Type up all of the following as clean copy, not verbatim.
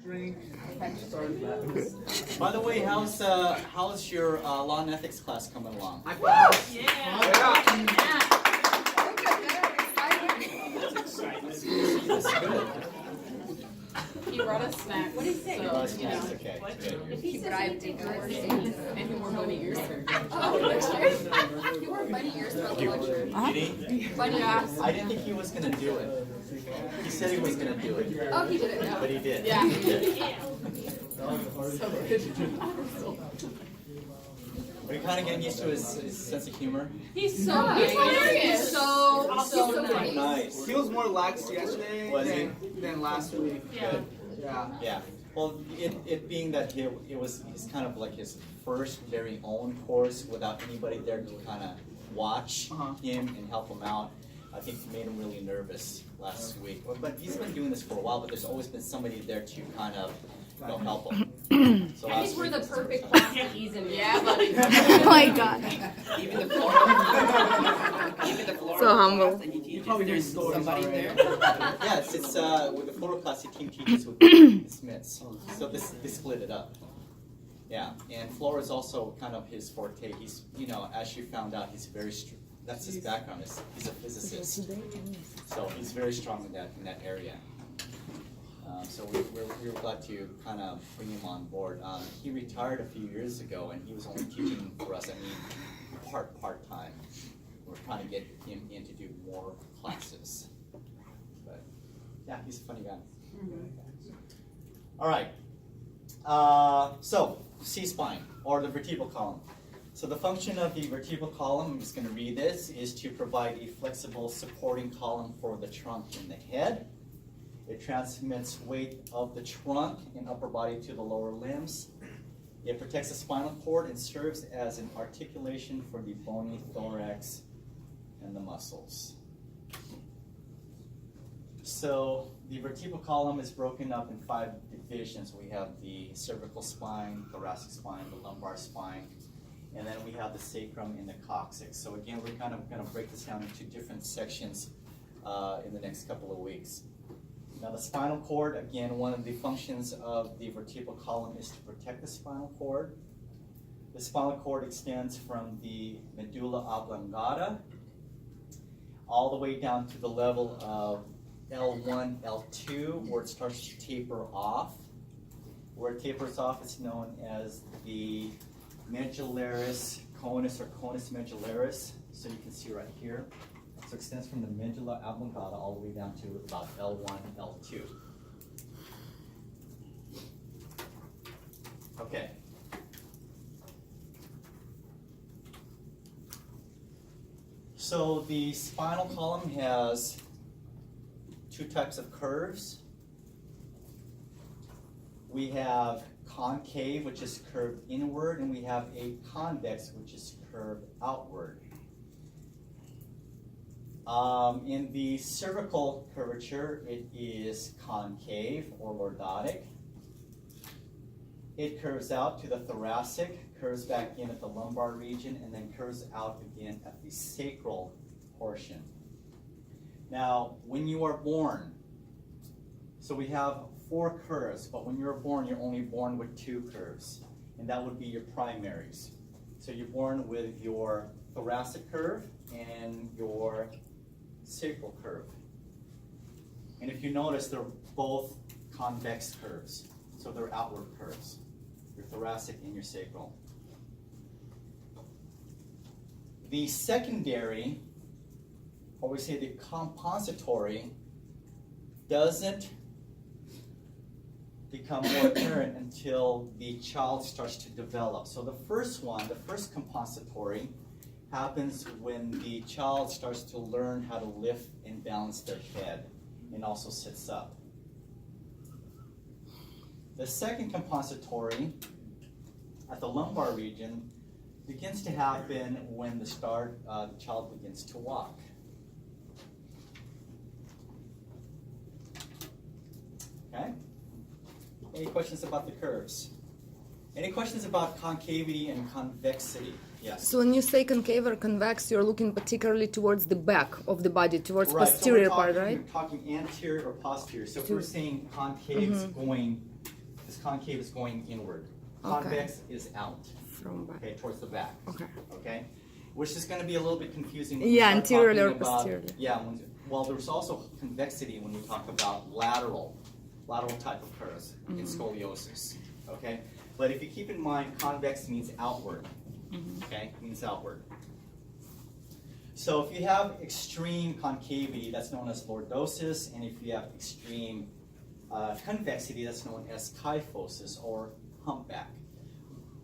drink. By the way, how's your law and ethics class coming along? I passed. That's good. He brought us snacks. What did he say? Okay, good. He bribed me and he wore bunny ears. He wore bunny ears for the lecture. Did he? Bunny ears. I didn't think he was gonna do it. He said he was gonna do it, Oh, he did it. but he did. Yeah. Are you kind of getting used to his sense of humor? He's so nice. He's hilarious. He's so nice. Nice. He was more lax yesterday Was he? than last week. Good. Yeah. Yeah. Well, it being that he's kind of like his first very own course without anybody there to kind of watch him and help him out, I think made him really nervous last week. But he's been doing this for a while, but there's always been somebody there to kind of help him. So I think we're the perfect class to ease him. Yeah, buddy. Oh my god. Even the floor. So humble. You probably heard stories somebody already. there. Yes, it's with the photo class, the team teaches with the Smiths. So they split it up. Yeah, and Flora is also kind of his forte. He's, as you found out, he's very that's his background. He's a physicist. So he's very strong in that area. So we're glad to kind of bring him on board. He retired a few years ago, and he was only teaching for us. Part time. We're trying to get him in to do more classes. But yeah, he's a funny guy. All right. So C-spine, or the vertebral column. So the function of the vertebral column, I'm just going to read this, is to provide a flexible supporting column for the trunk and the head. It transmits weight of the trunk and upper body to the lower limbs. It protects the spinal cord and serves as an articulation for the bony thorax and the muscles. So the vertebral column is broken up in 5 divisions. We have the cervical spine, thoracic spine, the lumbar spine, and then we have the sacrum and the coccyx. So again, we're kind of going to break this down into different sections in the next couple of weeks. Now the spinal cord, again, one of the functions of the vertebral column is to protect the spinal cord. The spinal cord extends from the medulla oblongata all the way down to the level of L1, L2, where it starts to taper off. Where it tapers off is known as the medullaris conus or conus medullaris. So you can see right here. So it extends from the medulla oblongata all the way down to about L1, L2. Okay. So the spinal column has 2 types of curves. We have concave, which is curved inward, and we have a convex, which is curved outward. In the cervical curvature, it is concave or lordotic. It curves out to the thoracic, curves back in at the lumbar region, and then curves out again at the sacral portion. Now, when you are born, so we have 4 curves, but when you're born, you're only born with 2 curves, and that would be your primaries. So you're born with your thoracic curve and your sacral curve. And if you notice, they're both convex curves, so they're outward curves, your thoracic and your sacral. The secondary, or we say the compensatory, doesn't become more apparent until the child starts to develop. So the first one, the first compensatory, happens when the child starts to learn how to lift and balance their head and also sits up. The second compensatory at the lumbar region begins to happen when the child begins to walk. Okay? Any questions about the curves? Any questions about concavity and convexity? Yes. So when you say concave or convex, you're looking particularly towards the back of the body, towards So posterior we're part, right? We're talking anterior or posterior. So if we're saying concave is going concave is going inward. Okay. Convex is out, From back. okay, towards the back. Okay. Okay, which is going to be a little bit confusing. When Yeah, we start anteriorly or talking about- posteriorly. Yeah, well, there's also convexity when we talk about lateral type of curves in scoliosis. Okay, but if you keep in mind, convex means outward. Okay, means outward. So if you have extreme concavity, that's known as lordosis, and if you have extreme convexity, that's known as kyphosis or humpback.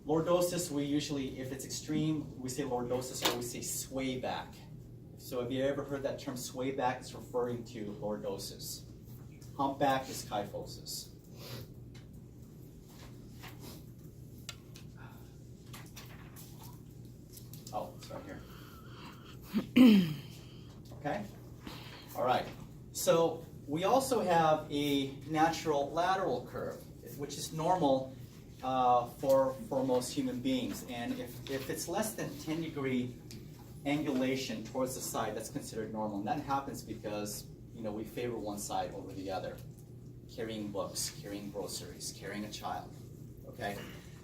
Lordosis, we usually, if it's extreme, we say lordosis or we say sway back. So if you ever heard that term sway back, it's referring to lordosis. Humpback is kyphosis. Oh, it's right here. Okay? All right. So we also have a natural lateral curve, which is normal for most human beings. And if it's less than 10-degree angulation towards the side, that's considered normal. And that happens because, you know, we favor one side over the other. Carrying books, carrying groceries, carrying a child. Okay?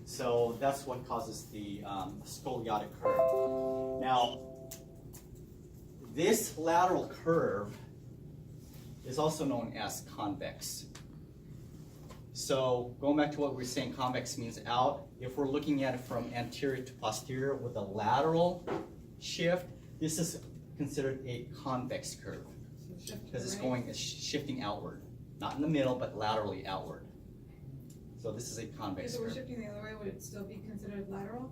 So that's what causes the scoliotic curve. Now, this lateral curve is also known as convex. So going back to what we were saying, convex means out. If we're looking at it from anterior to posterior with a lateral shift, this is considered a convex curve because it's shifting outward. Not in the middle, but laterally outward. So this is a convex If it were curve. shifting the other way, would it still be considered lateral?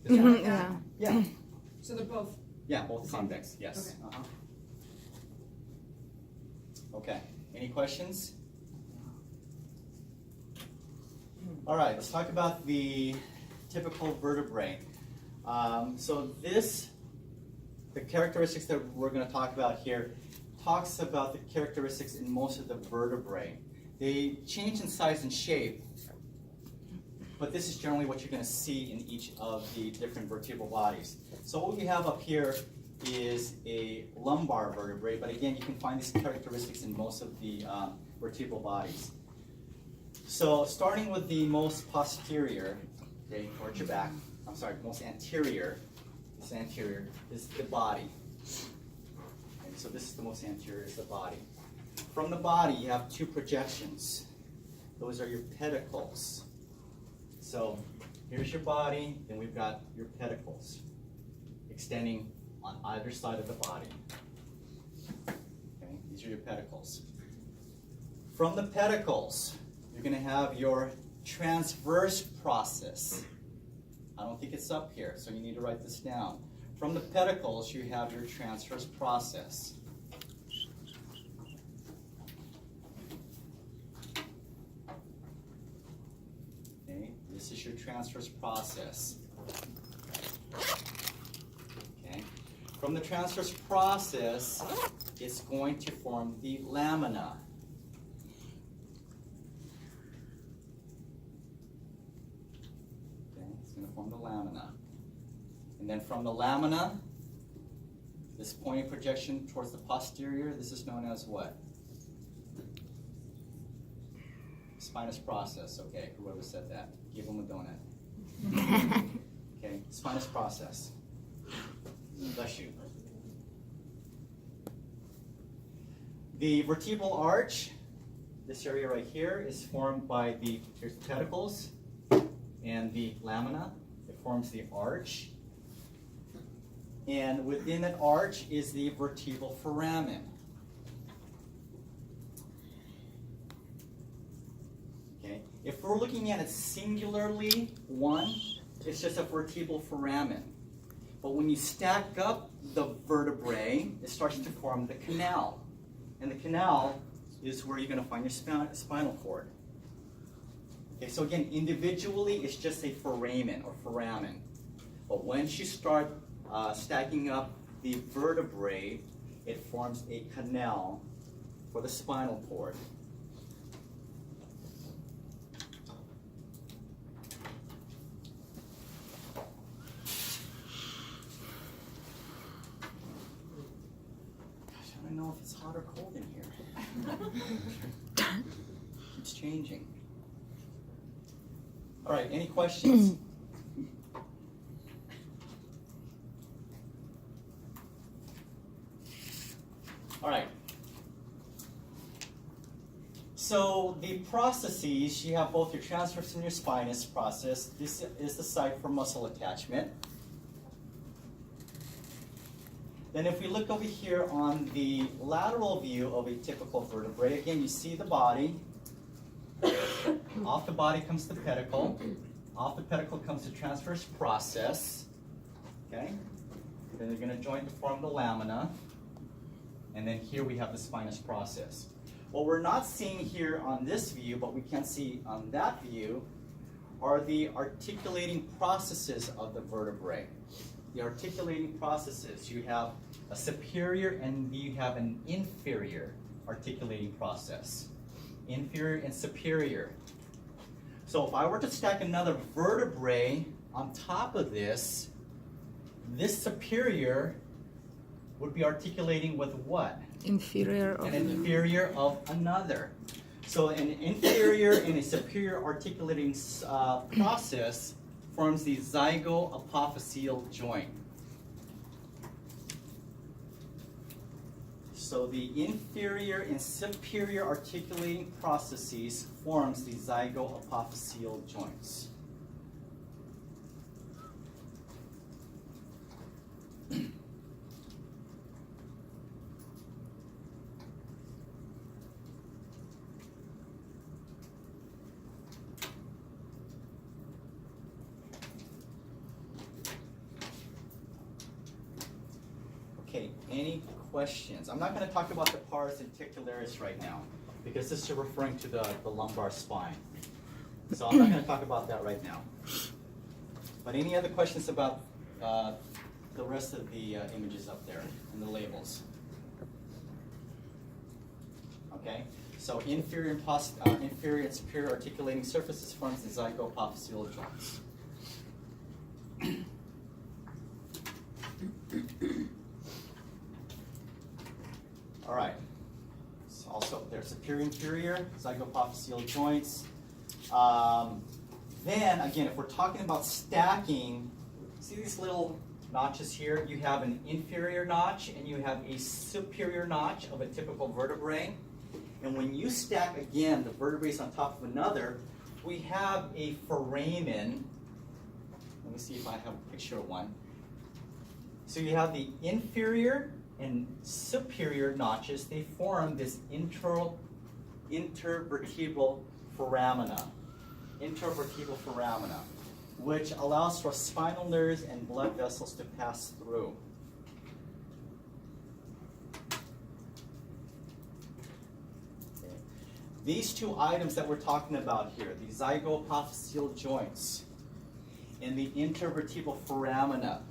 Yeah. Yeah, So they're both. yeah, both convex, yes. Okay. Okay, any questions? All right, let's talk about the typical vertebrae. So the characteristics that we're going to talk about here talks about the characteristics in most of the vertebrae. They change in size and shape, but this is generally what you're going to see in each of the different vertebral bodies. So what we have up here is a lumbar vertebrae, but again, you can find these characteristics in most of the vertebral bodies. So starting with the most posterior, okay, towards your back, I'm sorry, most anterior, this anterior is the body. Okay, so this is the most anterior, is the body. From the body, you have two projections. Those are your pedicles. So here's your body, then we've got your pedicles extending on either side of the body. Okay, these are your pedicles. From the pedicles, you're going to have your transverse process. I don't think it's up here, so you need to write this down. From the pedicles, you have your transverse process. Okay, this is your transverse process. Okay, from the transverse process, it's going to form the lamina. Okay, it's going to form the lamina. And then from the lamina, this pointing projection towards the posterior, this is known as what? Spinous process. Okay, whoever said that, give them a donut. Okay, spinous process. Bless you. The vertebral arch, this area right here, is formed by the pedicles and the lamina. It forms the arch. And within that arch is the vertebral foramen. Okay, if we're looking at it singularly, one, it's just a vertebral foramen. But when you stack up the vertebrae, it starts to form the canal. And the canal is where you're going to find your spinal cord. Okay, so again, individually, it's just a foramen or foramen. But once you start stacking up the vertebrae, it forms a canal for the spinal cord. Gosh, I don't know if it's hot or cold in here. keeps changing. All right, any questions? All right. So the processes, you have both your transverse and your spinous process. This is the site for muscle attachment. Then if we look over here on the lateral view of a typical vertebrae, again, you see the body. Off the body comes the pedicle. Off the pedicle comes the transverse process. Okay? Then they're going to join to form the lamina. And then here we have the spinous process. What we're not seeing here on this view, but we can see on that view, are the articulating processes of the vertebrae. The articulating processes. You have a superior and you have an inferior articulating process. Inferior and superior. So if I were to stack another vertebrae on top of this superior would be articulating with what? Inferior of An inferior of another. So an inferior and a superior articulating process forms the zygoapophyseal joint. So the inferior and superior articulating processes forms the zygoapophyseal joints. Okay, any questions? I'm not going to talk about the pars articularis right now because this is referring to the lumbar spine. So I'm not going to talk about that right now. But any other questions about the rest of the images up there and the labels? Okay, so inferior and superior articulating surfaces forms the zygoapophyseal joints. All right. So also there's superior inferior zygoapophyseal joints. Then again, if we're talking about stacking, see these little notches here? You have an inferior notch and you have a superior notch of a typical vertebrae. And when you stack again the vertebrae on top of another, we have a foramen. Let me see if I have a picture of one. So you have the inferior and superior notches. They form this intervertebral foramina. Intervertebral foramina, which allows for spinal nerves and blood vessels to pass through. Okay. These two items that we're talking about here, the zygoapophyseal joints and the intervertebral foramina,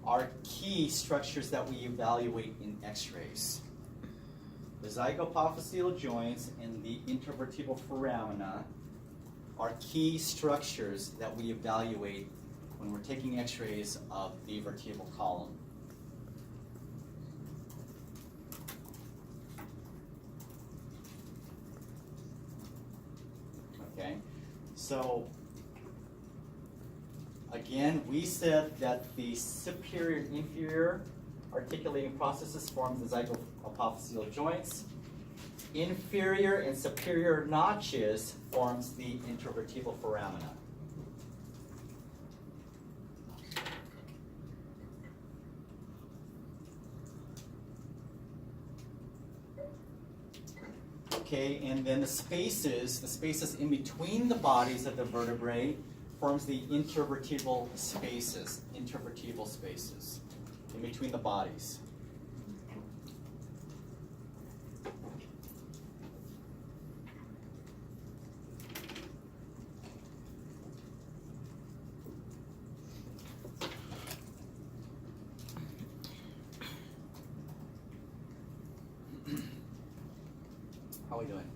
are key structures that we evaluate in X-rays. The zygoapophyseal joints and the intervertebral foramina are key structures that we evaluate when we're taking X-rays of the vertebral column. Okay, so again, we said that the superior and inferior articulating processes form the zygoapophyseal joints. Inferior and superior notches forms the intervertebral foramina. Okay, and then the spaces in between the bodies of the vertebrae forms the intervertebral spaces in between the bodies. How are we doing?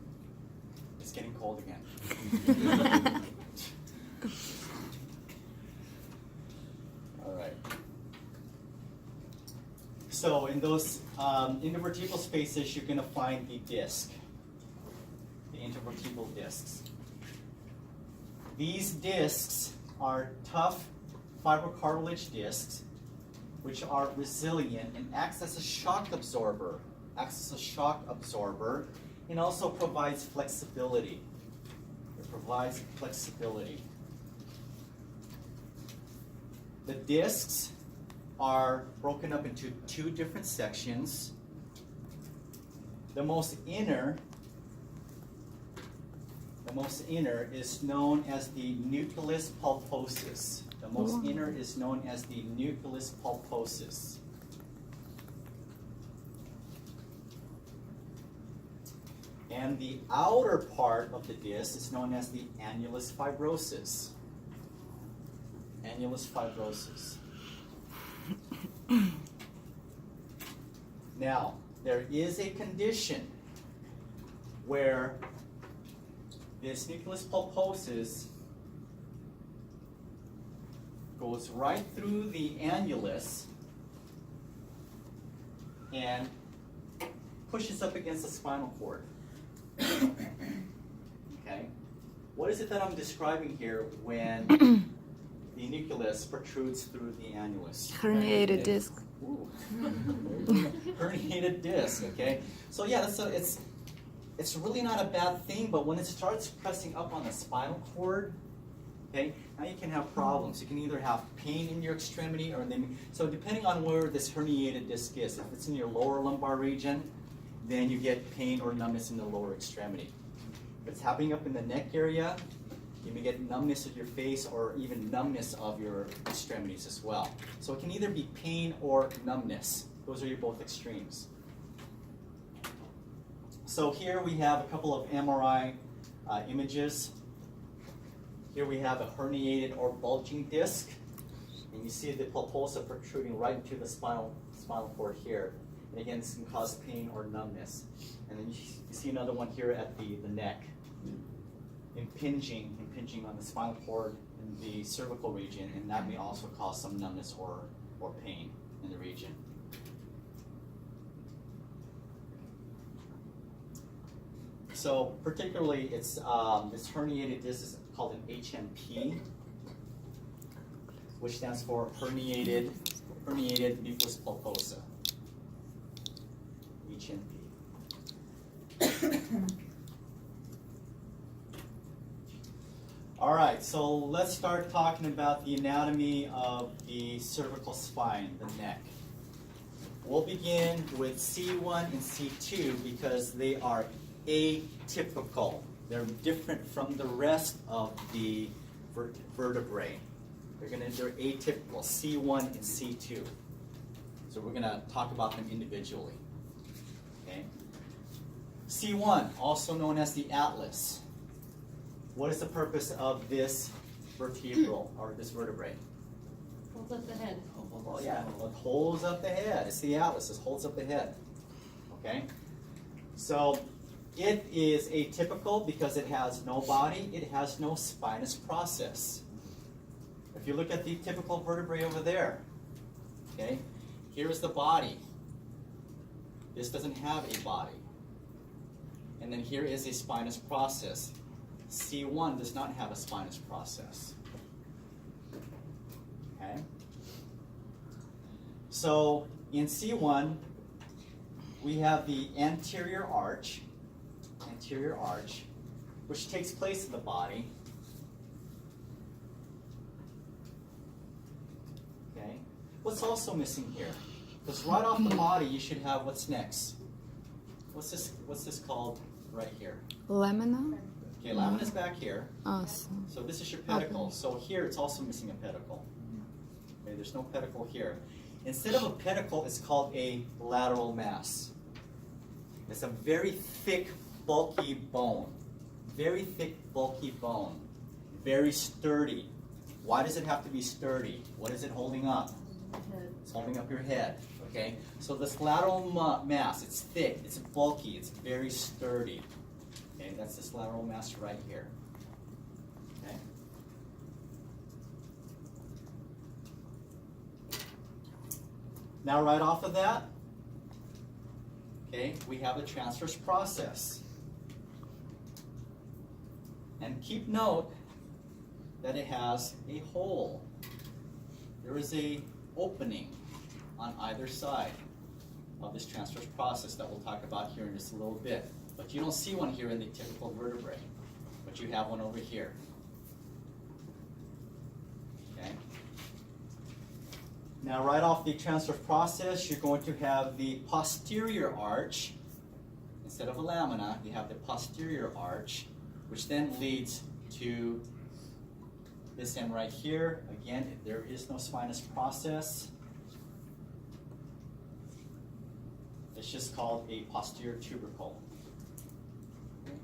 It's getting cold again. All right. So in those intervertebral spaces, you're going to find the disc. the intervertebral discs. These discs are tough fibrocartilage discs which are resilient and acts as a shock absorber, and also provides flexibility. It provides flexibility. The discs are broken up into two different sections. The most inner is known as the nucleus pulposus. The most inner is known as the nucleus pulposus. And the outer part of the disc is known as the annulus fibrosus. Annulus fibrosus. Now, there is a condition where this nucleus pulposus goes right through the annulus and pushes up against the spinal cord. Okay? What is it that I'm describing here when the nucleus protrudes through the annulus? Herniated disc. Ooh. Herniated disc, okay? So yeah, it's really not a bad thing, but when it starts pressing up on the spinal cord, okay, now you can have problems. You can either have pain in your extremity or so depending on where this herniated disc is, if it's in your lower lumbar region, then you get pain or numbness in the lower extremity. If it's happening up in the neck area, you may get numbness of your face or even numbness of your extremities as well. So it can either be pain or numbness. Those are your both extremes. So here we have a couple of MRI images. Here we have a herniated or bulging disc. And you see the pulposa protruding right into the spinal cord here. And again, this can cause pain or numbness. And then you see another one here at the neck. Impinging on the spinal cord in the cervical region, and that may also cause some numbness or pain in the region. So particularly, it's this herniated disc is called an HMP, which stands for herniated nucleus pulposa. HMP. All right, so let's start talking about the anatomy of the cervical spine, the neck. We'll begin with C1 and C2 because they are atypical. They're different from the rest of the vertebrae. They're atypical, C1 and C2. So we're going to talk about them individually. Okay. C1, also known as the atlas. What is the purpose of this vertebral or this vertebrae? Holds up the head. Well, yeah, it holds up the head. It's the atlas. It holds up the head. Okay? So it is atypical because it has no body. It has no spinous process. If you look at the typical vertebrae over there, okay, here is the body. This doesn't have a body. And then here is a spinous process. C1 does not have a spinous process. Okay? So in C1, we have the anterior arch, which takes place in the body. Okay? What's also missing here? Because right off the body, you should have what's next? What's this called right here? Lamina? Okay, lamina's back here. Awesome. So this is your pedicle. So here it's also missing a pedicle. Okay, there's no pedicle here. Instead of a pedicle, it's called a lateral mass. It's a very thick, bulky bone. Very thick, bulky bone. Very sturdy. Why does it have to be sturdy? What is it holding up? It's holding up your head. Okay? So this lateral mass, it's thick, it's bulky, it's very sturdy. Okay, that's this lateral mass right here. Okay. Now right off of that, okay, we have the transverse process. And keep note that it has a hole. There is a opening on either side of this transverse process that we'll talk about here in just a little bit. But you don't see one here in the typical vertebrae, but you have one over here. Okay. Now, right off the transverse process, you're going to have the posterior arch. Instead of a lamina, you have the posterior arch, which then leads to this end right here. Again, there is no spinous process. It's just called a posterior tubercle.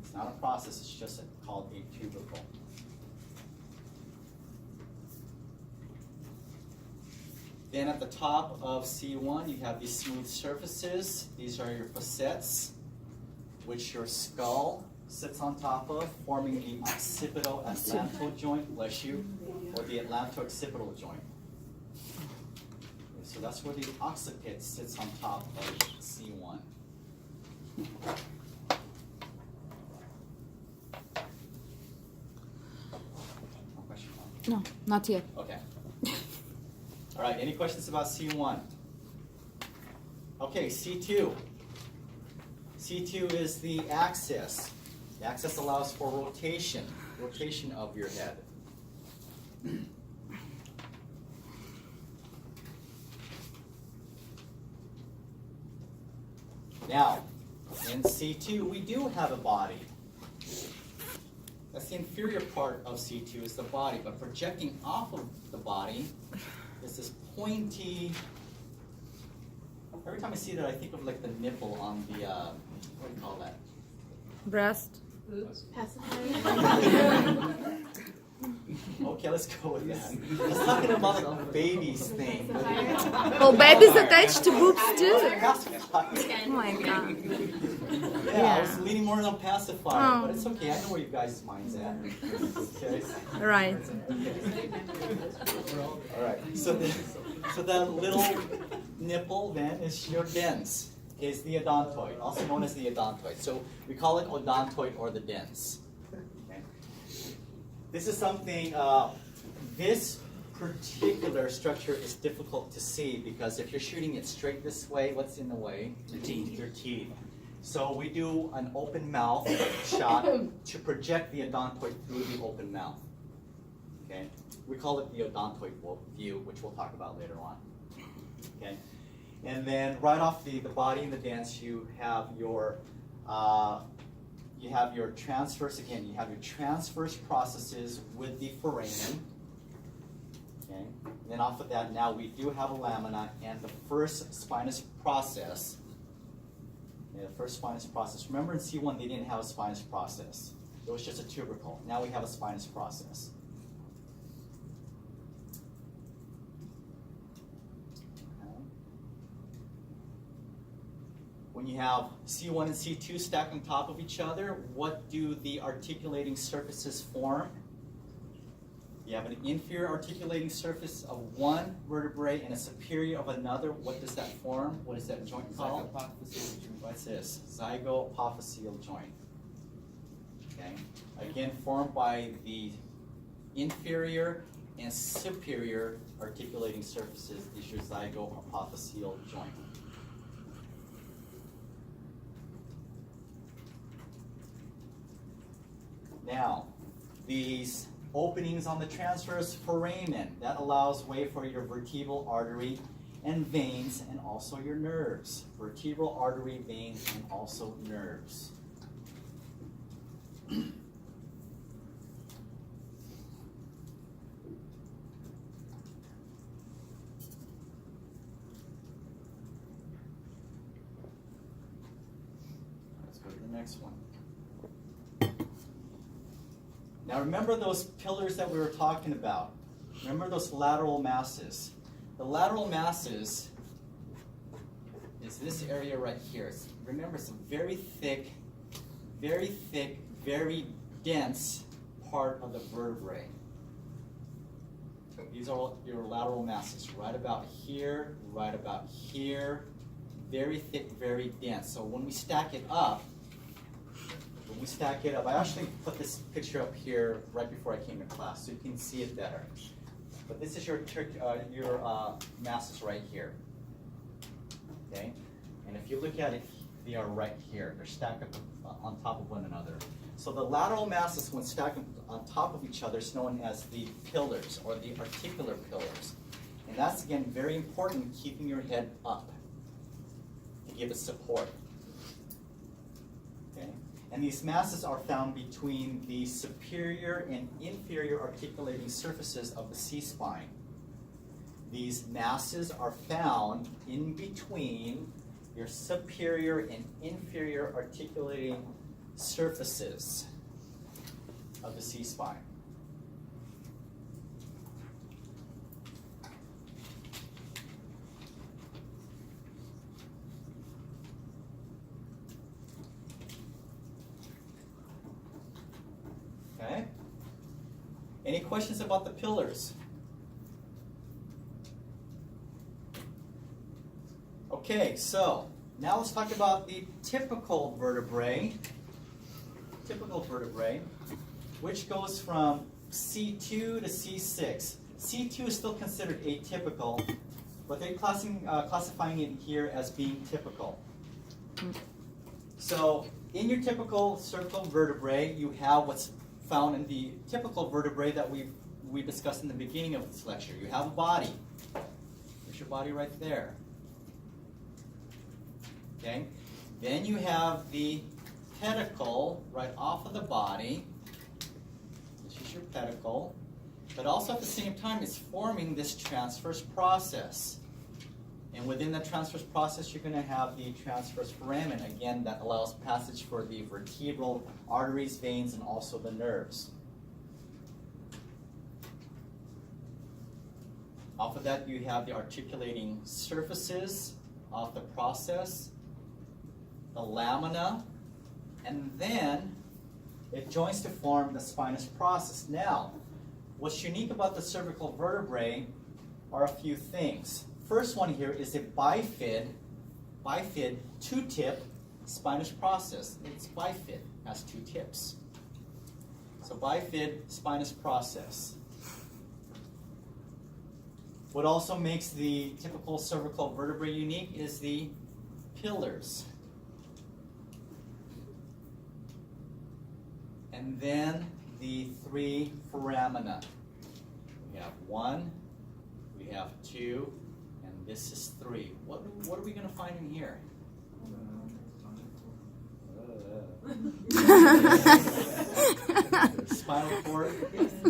It's not a process, it's just called a tubercle. Then at the top of C1, you have these smooth surfaces. These are your facets, which your skull sits on top of, forming the occipital-atlantal joint, bless you, or the atlanto-occipital joint. Okay, so that's where the occiput sits on top of C1. No question? No, not yet. Okay. All right, any questions about C1? Okay, C2. C2 is the axis. The axis allows for rotation of your head. Now, in C2, we do have a body. That's the inferior part of C2 is the body, but projecting off of the body is this pointy. Every time I see that, I think of like the nipple on the, what do you call that? Breast. Okay, let's go with that. I was talking about the babies thing. Oh, babies attached to boobs too. Pacifier. Oh my god. Yeah, I was leaning more on pacifier, but it's okay. I know where you guys' mind's at. Okay. Right. All right. So that little nipple then is your dens. Is the odontoid, also known as the odontoid. So we call it odontoid or the dens. Okay. This is something. This particular structure is difficult to see because if you're shooting it straight this way, what's in the way? The teeth. Your teeth. So we do an open mouth shot to project the odontoid through the open mouth. Okay. We call it the odontoid view, which we'll talk about later on. Okay. And then right off the body and the dens, you have your transverse, again, you have your transverse processes with the foramen. Okay. And then off of that, now we do have a lamina and the first spinous process. Okay, the first spinous process. Remember in C1 they didn't have a spinous process. It was just a tubercle. Now we have a spinous process. When you have C1 and C2 stacked on top of each other, what do the articulating surfaces form? You have an inferior articulating surface of one vertebrae and a superior of another. What does that form? What is that joint called? What's this? Zygoapophyseal joint. Okay. Again, formed by the inferior and superior articulating surfaces is your zygoapophyseal joint. Now, these openings on the transverse foramen, that allows way for your vertebral artery and veins and also your nerves. Vertebral artery, veins, and also nerves. Let's go to the next one. Now remember those pillars that we were talking about. Remember those lateral masses. The lateral masses is this area right here. Remember, it's a very thick, very dense part of the vertebrae. These are your lateral masses, right about here, very thick, very dense. So when we stack it up, stack it up. I actually put this picture up here right before I came to class, so you can see it better. But this is your masses right here. Okay, and if you look at it, they are right here. They're stacked up on top of one another. So the lateral masses, when stacked on top of each other, is known as the pillars or the articular pillars. And that's, again, very important, keeping your head up to give it support. Okay? And these masses are found between the superior and inferior articulating surfaces of the C-spine. These masses are found in between your superior and inferior articulating surfaces of the C-spine. Okay? Any questions about the pillars? Okay, so now let's talk about the typical vertebrae, which goes from C2 to C6. C2 is still considered atypical, but they're classifying it here as being typical. So in your typical cervical vertebrae, you have what's found in the typical vertebrae that we discussed in the beginning of this lecture. You have a body. There's your body right there. Okay. Then you have the pedicle right off of the body. This is your pedicle. But also at the same time, it's forming this transverse process. And within the transverse process, you're going to have the transverse foramen, again, that allows passage for the vertebral arteries, veins, and also the nerves. Off of that, you have the articulating surfaces of the process, the lamina, and then it joins to form the spinous process. Now, what's unique about the cervical vertebrae are a few things. First one here is a bifid two-tip spinous process. It's bifid, has two tips. So bifid spinous process. What also makes the typical cervical vertebrae unique is the pillars. And then the three foramina. We have one, we have two, and this is three. What are we going to find in here? Spinal cord?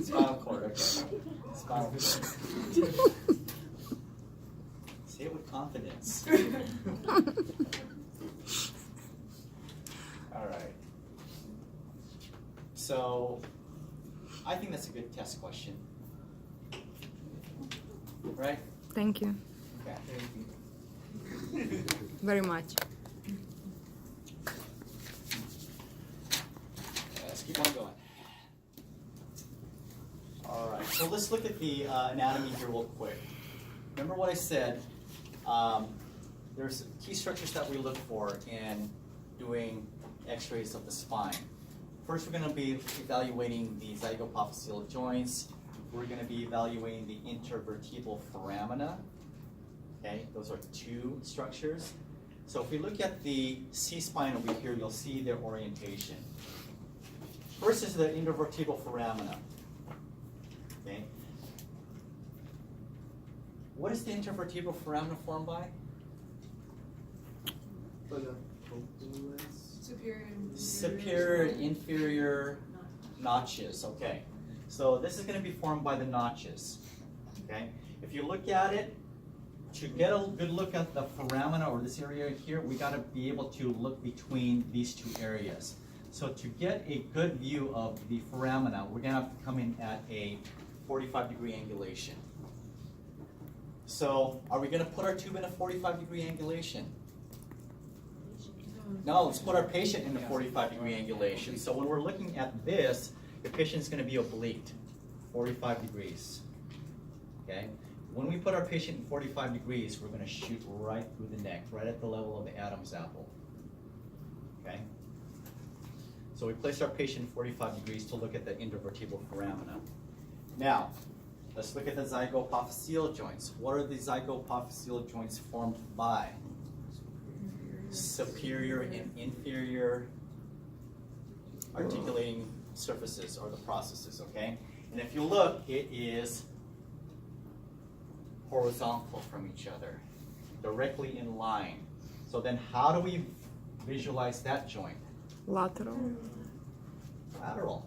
Spinal cord, okay. Spinal cord. Say it with confidence. All right. So, I think that's a good test question. Right? Thank you Okay. very much. Let's keep on going. All right, so let's look at the anatomy here real quick. Remember what I said, there's key structures that we look for in doing x-rays of the spine. First, we're going to be evaluating the zygapophyseal joints. We're going to be evaluating the intervertebral foramina. Okay, those are two structures. So if we look at the C-spine over here, you'll see their orientation. First is the intervertebral foramina. Okay. What is the intervertebral foramina formed by? Superior and inferior notches. Okay. So this is going to be formed by the notches. Okay. If you look at it, to get a good look at the foramina or this area here, we got to be able to look between these two areas. So to get a good view of the foramina, we're going to have to come in at a 45-degree angulation. So are we going to put our tube in a 45-degree angulation? No, let's put our patient in a 45-degree angulation. So when we're looking at this, the patient is going to be oblique, 45 degrees. Okay? When we put our patient in 45 degrees, we're going to shoot right through the neck, right at the level of the Adam's apple. Okay? So we place our patient 45 degrees to look at the intervertebral foramina. Now, let's look at the zygapophyseal joints. What are the zygapophyseal joints formed by? Superior and inferior articulating surfaces or the processes, okay? And if you look, it is horizontal from each other, directly in line. So then how do we visualize that joint? Lateral. Lateral.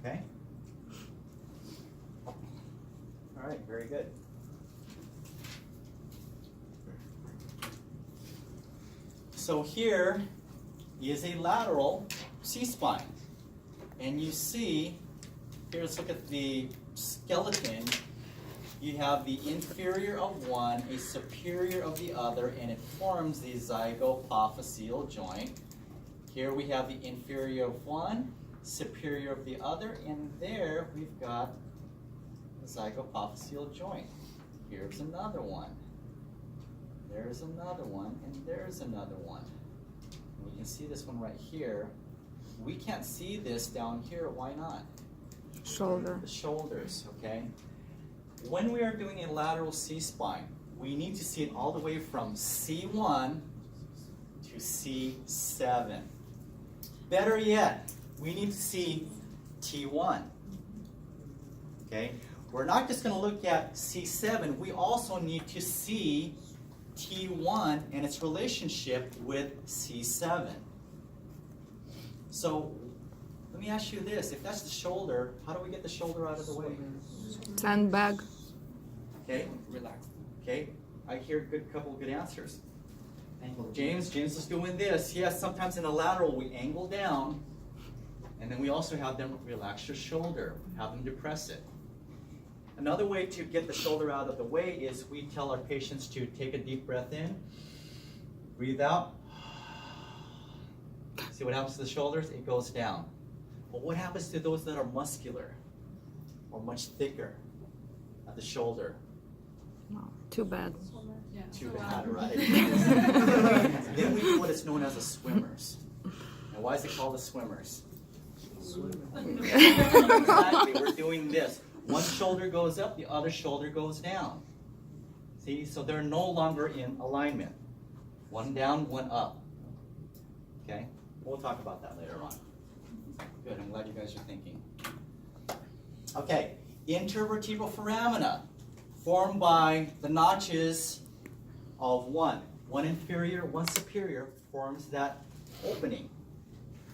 Okay? All right, very good. So here is a lateral C-spine. And you see, here let's look at the skeleton. You have the inferior of one, a superior of the other, and it forms the zygapophyseal joint. Here we have the inferior of one, superior of the other, and there we've got the zygapophyseal joint. Here's another one. There's another one, and there's another one. And we can see this one right here. We can't see this down here. Why not? Shoulder. The shoulders, okay? When we are doing a lateral C-spine, we need to see it all the way from C1 to C7. Better yet, we need to see T1. Okay? We're not just going to look at C7, we also need to see T1 and its relationship with C7. So, let me ask you this. If that's the shoulder, how do we get the shoulder out of the way? Sandbag. Okay? Relax. Okay? I hear a couple of good answers. James is doing this. Yes, sometimes in a lateral we angle down, and then we also have them relax your shoulder, have them depress it. Another way to get the shoulder out of the way is we tell our patients to take a deep breath in, breathe out. See what happens to the shoulders? It goes down. But what happens to those that are muscular or much thicker at the shoulder? No, too bad. Yeah. Too bad, right? Then we do what is known as a swimmers. And why is it called a swimmers? Exactly, we're doing this. One shoulder goes up, the other shoulder goes down. See, so they're no longer in alignment. One down, one up. Okay? We'll talk about that later on. Good, I'm glad you guys are thinking. Okay, intervertebral foramina, formed by the notches of one. One inferior, one superior forms that opening,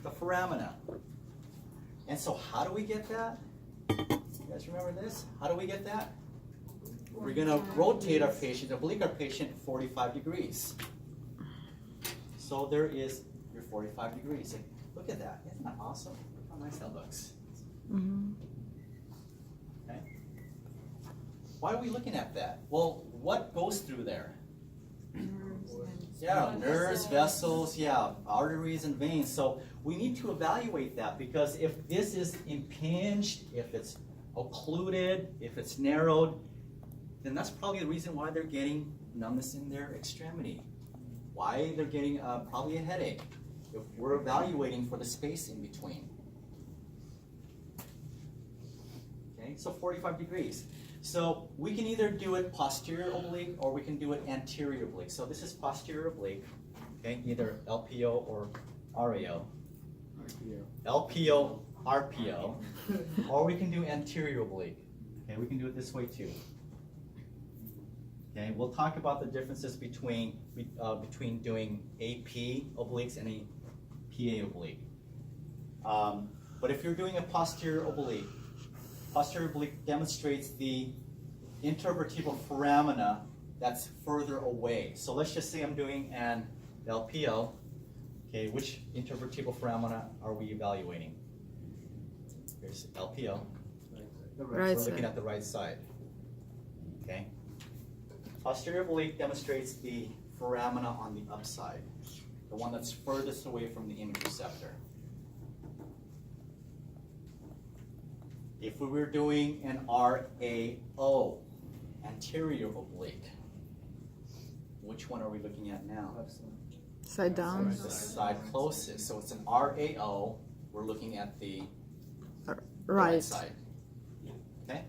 the foramina. And so how do we get that? You guys remember this? How do we get that? We're going to rotate our patient, oblique our patient 45 degrees. So there is your 45 degrees. And look at that. Isn't that awesome? Look how nice that looks. Mm-hmm. Okay. Why are we looking at that? Well, what goes through there? Yeah, nerves, vessels, yeah, arteries and veins. So we need to evaluate that, because if this is impinged, if it's occluded, if it's narrowed, then that's probably the reason why they're getting numbness in their extremity. Why they're getting probably a headache, if we're evaluating for the space in between. Okay, so 45 degrees. So we can either do it posterior oblique or we can do it anterior oblique. So this is posterior oblique, okay, either LPO or RAO. LPO, RPO, or we can do anterior oblique. Okay, we can do it this way too. Okay, we'll talk about the differences between doing AP obliques and a PA oblique. But if you're doing a posterior oblique demonstrates the intervertebral foramina that's further away. So let's just say I'm doing an LPO. Okay, which intervertebral foramina are we evaluating? Here's LPO. Right We're side. looking at the right side. Okay. Posterior oblique demonstrates the foramina on the upside, the one that's furthest away from the image receptor. If we were doing an RAO, anterior oblique, which one are we looking at now? Side down. The side closest. So it's an RAO. We're looking at the right Right. side. Okay?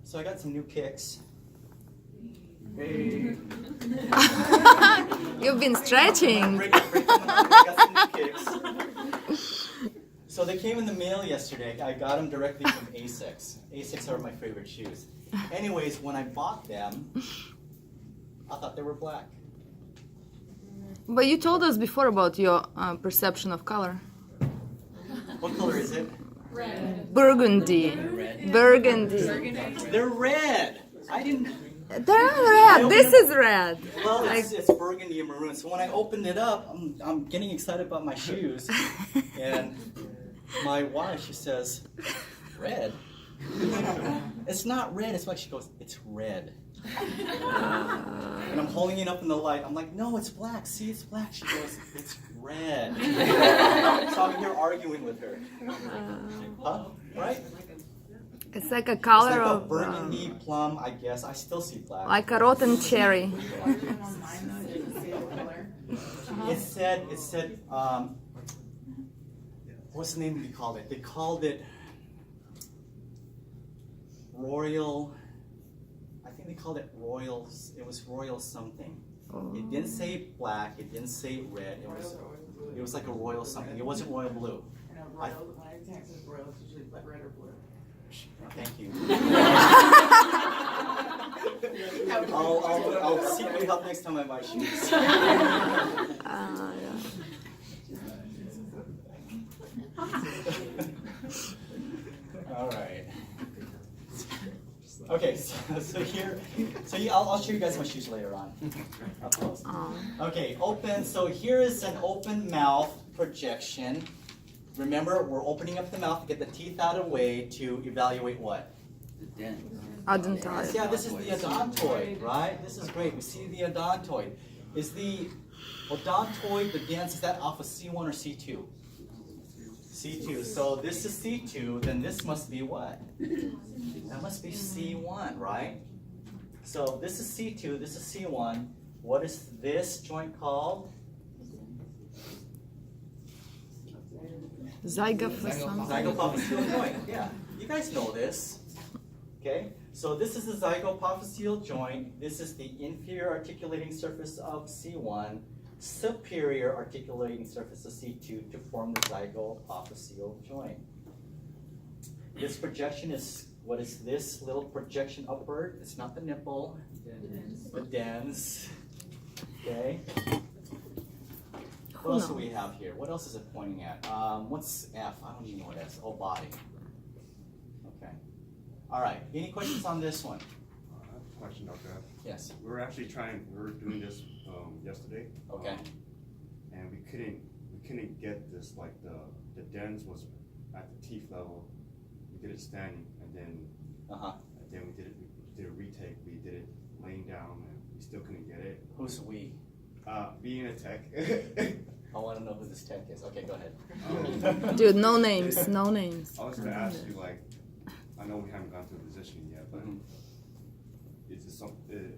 So I got some new kicks. Hey. You've been stretching. Break them up. I got some new kicks. So they came in the mail yesterday. I got them directly from Asics. Asics are my favorite shoes. Anyways, when I bought them, I thought they were black. But you told us before about your perception of color. What color is it? Red. Burgundy. Burgundy. They're red. I didn't. They're red. This is red. Well, it's burgundy and maroon. So when I opened it up, I'm getting excited about my shoes, and my wife, she says, "Red." It's not red. It's like she goes, "It's red." And I'm holding it up in the light. I'm like, "No, it's black. See, it's black." She goes, "It's red." So I'm here arguing with her. Huh? Right? It's like a It's color like a of burgundy plum, I guess. I still see black. like a rotten cherry. It said, what's the name they called it? They called it Royal, I think they called it Royal, it was Royal something. It didn't say black, it didn't say red, it was like a Royal something. It wasn't Royal Blue. When I Texas Royals, usually red or blue. Thank you. I'll seek your help next time I buy shoes. Yeah. All right. Okay, I'll show you guys my shoes later on. Up close. Okay, open. So here is an open mouth projection. Remember, we're opening up the mouth to get the teeth out of the way to evaluate what? Odontoid. Yeah, this is the odontoid, right? This is great. We see the odontoid. Is the odontoid, the dents, is that off of C1 or C2? C2. So this is C2, then this must be what? That must be C1, right? So this is C2, this is C1. What is this joint called? Zygaphosaurus. Zygapophyseal joint. Yeah, you guys know this. Okay, so this is the zygapophyseal joint. This is the inferior articulating surface of C1, superior articulating surface of C2 to form the zygapophyseal joint. This projection is, what is this little projection upward? It's not the nipple, the dens. Okay. What else do we have here? What else is it pointing at? What's F? I don't even know what F is. Oh, body. Okay. All right. Any questions on this one? I have a question, Dr. F. Yes. We were doing this yesterday. Okay. And we couldn't get this, like the dens was at the teeth level. We did it standing, and then we did a retake. We did it laying down, and we still couldn't get it. Who's we? Being a tech. I want to know who this tech is. Okay, go ahead. Dude, no names, no names. I was going to ask you, like, I know we haven't gone through the positioning yet, but is it something?